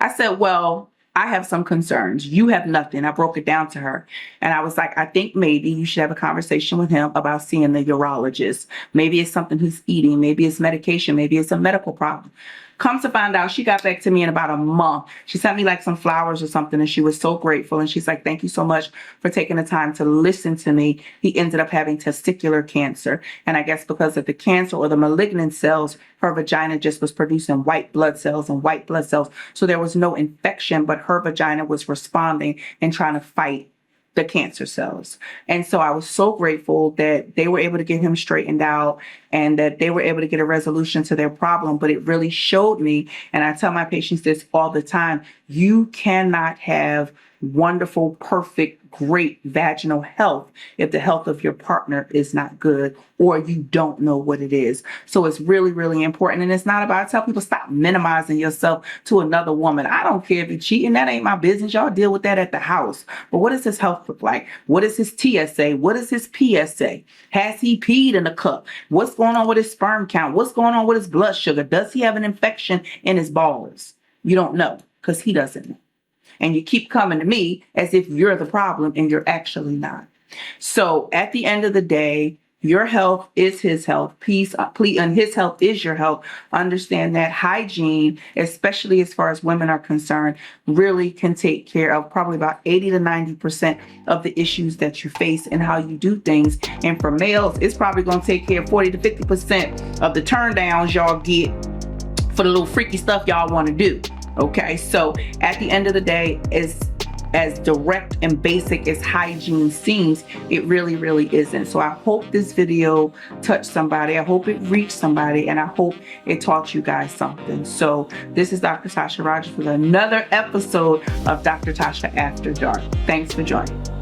I said, well, I have some concerns. You have nothing. I broke it down to her. And I was like, I think maybe you should have a conversation with him about seeing the urologist. Maybe it's something he's eating. Maybe it's medication. Maybe it's a medical problem. Come to find out, she got back to me in about a month. She sent me like some flowers or something, and she was so grateful. And she's like, thank you so much for taking the time to listen to me. He ended up having testicular cancer. And I guess because of the cancer or the malignant cells, her vagina just was producing white blood cells and white blood cells. So there was no infection, but her vagina was responding and trying to fight the cancer cells. And so I was so grateful that they were able to get him straightened out and that they were able to get a resolution to their problem. But it really showed me, and I tell my patients this all the time, you cannot have wonderful, perfect, great vaginal health if the health of your partner is not good or you don't know what it is. So it's really, really important. And it's not about, I tell people, stop minimizing yourself to another woman. I don't care if you're cheating. That ain't my business. Y'all deal with that at the house. But what does his health look like? What is his TSA? What is his PSA? Has he peed in a cup? What's going on with his sperm count? What's going on with his blood sugar? Does he have an infection in his balls? You don't know because he doesn't know. And you keep coming to me as if you're the problem and you're actually not. So at the end of the day, your health is his health. And his health is your health. Understand that hygiene, especially as far as women are concerned, really can take care of probably about 80 to 90% of the issues that you face and how you do things. And for males, it's probably going to take care of 40 to 50% of the turn downs y'all get for the little freaky stuff y'all want to do. Okay, so at the end of the day, as direct and basic as hygiene seems, it really, really isn't. So I hope this video touched somebody. I hope it reached somebody, and I hope it taught you guys something. So this is Dr. Tasha Rogers with another episode of Dr. Tasha After Dark. Thanks for joining.